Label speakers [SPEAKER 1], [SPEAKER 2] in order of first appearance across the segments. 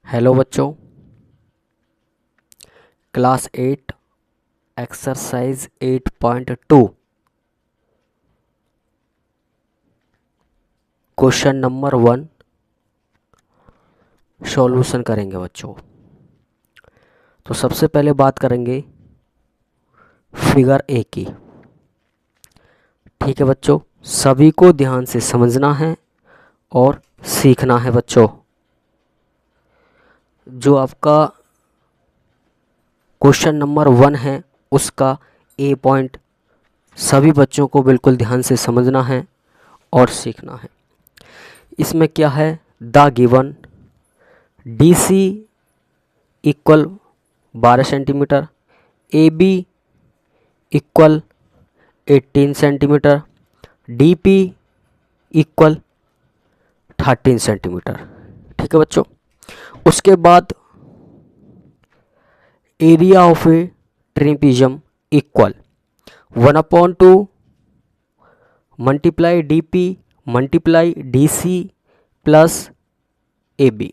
[SPEAKER 1] Hello बच्चों, class 8 exercise 8.2 question number 1 solution करेंगे बच्चों। तो सबसे पहले बात करेंगे फिगर ए की। ठीक है बच्चों, सभी को ध्यान से समझना है और सीखना है बच्चों। जो आपका क्वेश्चन नंबर 1 है उसका ए पॉइंट सभी बच्चों को बिल्कुल ध्यान से समझना है और सीखना है। इसमें क्या है, the given DC equal 12 centimetre, AB equal 18 centimetre, DP equal 13 centimetre. ठीक है बच्चों, उसके बाद area of A trapezium equal 1/2 multiply DP multiply DC plus AB।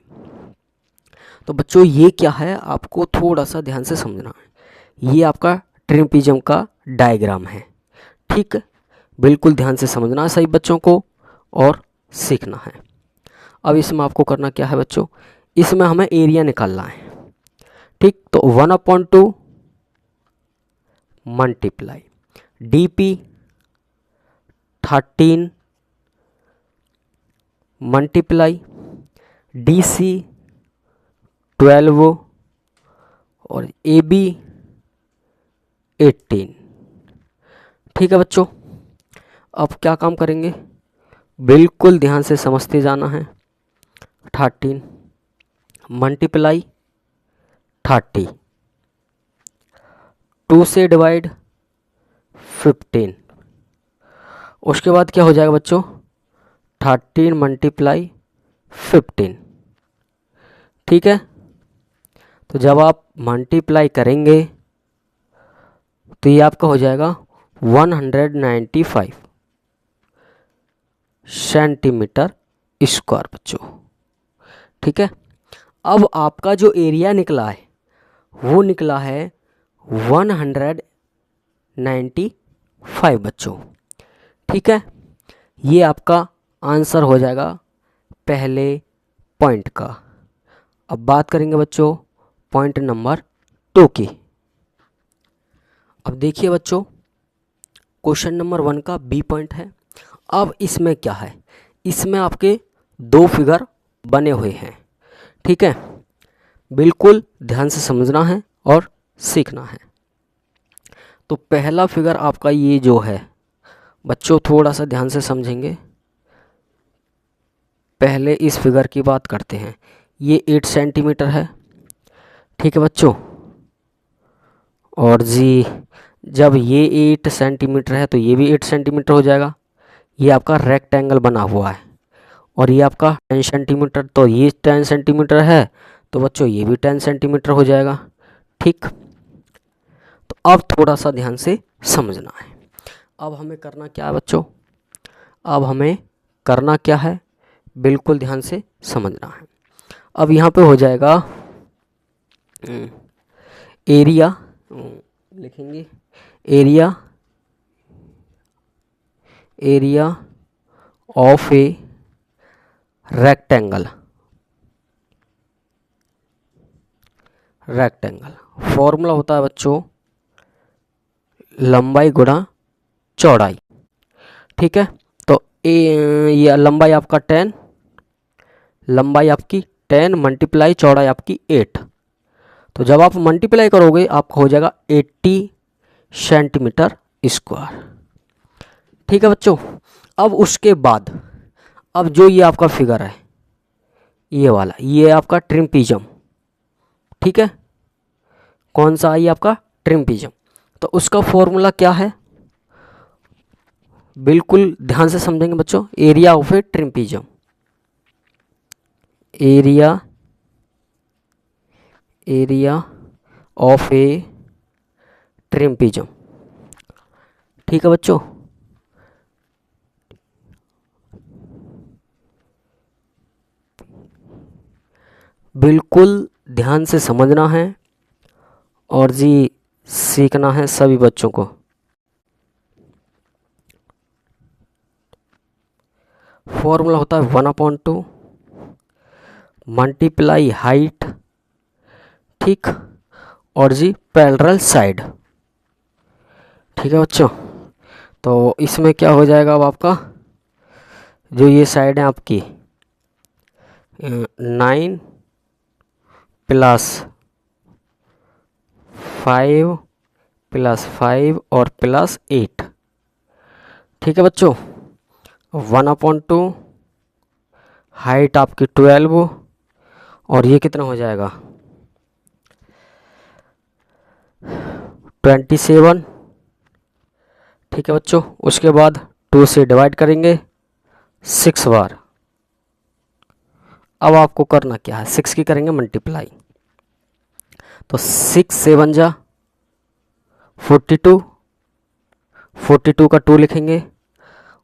[SPEAKER 1] तो बच्चों ये क्या है, आपको थोड़ा सा ध्यान से समझना है। ये आपका ट्रेपेजियम का डायग्राम है। ठीक है, बिल्कुल ध्यान से समझना है सही बच्चों को और सीखना है। अब इसमें आपको करना क्या है बच्चों, इसमें हमें एरिया निकालना है। ठीक, तो 1/2 मल्टीप्लाई DP 13 मल्टीप्लाई DC 12 और AB 18। ठीक है बच्चों, अब क्या काम करेंगे, बिल्कुल ध्यान से समझते जाना है। 13 मल्टीप्लाई 30, 2 से डिवाइड 15। उसके बाद क्या हो जाएगा बच्चों, 13 मल्टीप्लाई 15। ठीक है, तो जब आप मल्टीप्लाई करेंगे तो ये आपका हो जाएगा 195 सेंटीमीटर स्क्वायर बच्चों। ठीक है, अब आपका जो एरिया निकला है वो निकला है 195 बच्चों। ठीक है, ये आपका आंसर हो जाएगा पहले पॉइंट का। अब बात करेंगे बच्चों पॉइंट नंबर 2 की। अब देखिए बच्चों, क्वेश्चन नंबर 1 का बी पॉइंट है। अब इसमें क्या है, इसमें आपके 2 फिगर बने हुए हैं। ठीक है, बिल्कुल ध्यान से समझना है और सीखना है। तो पहला फिगर आपका ये जो है बच्चों, थोड़ा सा ध्यान से समझेंगे। पहले इस फिगर की बात करते हैं। ये 8 सेंटीमीटर है। ठीक है बच्चों, और जी जब ये 8 सेंटीमीटर है तो ये भी 8 सेंटीमीटर हो जाएगा। ये आपका रेक्टेंगल बना हुआ है और ये आपका 10 सेंटीमीटर, तो ये 10 सेंटीमीटर है तो बच्चों ये भी 10 सेंटीमीटर हो जाएगा। ठीक, तो अब थोड़ा सा ध्यान से समझना है। अब हमें करना क्या है बच्चों, अब हमें करना क्या है, बिल्कुल ध्यान से समझना है। अब यहाँ पे हो जाएगा एरिया, लिखेंगे area area of a rectangle. Formula होता है बच्चों लंबाई गुणा चौड़ाई। ठीक है, तो ये लंबाई आपका 10, लंबाई आपकी 10 मल्टीप्लाई चौड़ाई आपकी 8। तो जब आप मल्टीप्लाई करोगे आपका हो जाएगा 80 सेंटीमीटर स्क्वायर। ठीक है बच्चों, अब उसके बाद अब जो ये आपका फिगर है ये वाला, ये आपका ट्रेपेजियम। ठीक है, कौन सा है आपका ट्रेपेजियम, तो उसका फॉर्मूला क्या है, बिल्कुल ध्यान से समझेंगे बच्चों। Area of A trapezium, area of A trapezium. ठीक है बच्चों, बिल्कुल ध्यान से समझना है और जी सीखना है सभी बच्चों को। फॉर्मूला होता है 1/2 मल्टीप्लाई हाइट, ठीक, और जी पैरेलल साइड। ठीक है बच्चों, तो इसमें क्या हो जाएगा अब आपका, जो ये साइड है आपकी 9 + 5 + 5 और +8। ठीक है बच्चों, 1/2 हाइट आपकी 12 और ये कितना हो जाएगा 27। ठीक है बच्चों, उसके बाद 2 से डिवाइड करेंगे 6 बार। अब आपको करना क्या है, 6 की करेंगे मल्टीप्लाई, तो 6 7 जा 42, 42 का 2 लिखेंगे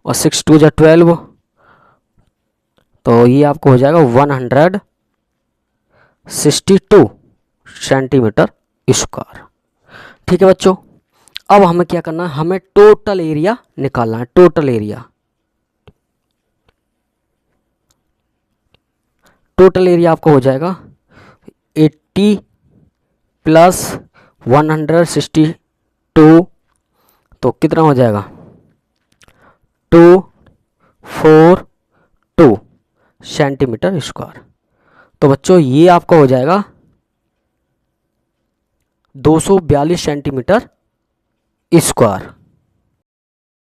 [SPEAKER 1] और 6 2 जा 12, तो ये आपको हो जाएगा 162 सेंटीमीटर स्क्वायर। ठीक है बच्चों, अब हमें क्या करना है, हमें टोटल एरिया निकालना है। टोटल एरिया, टोटल एरिया आपका हो जाएगा 80 + 162, तो कितना हो जाएगा 242 सेंटीमीटर स्क्वायर। तो बच्चों ये आपका हो जाएगा 242 सेंटीमीटर स्क्वायर।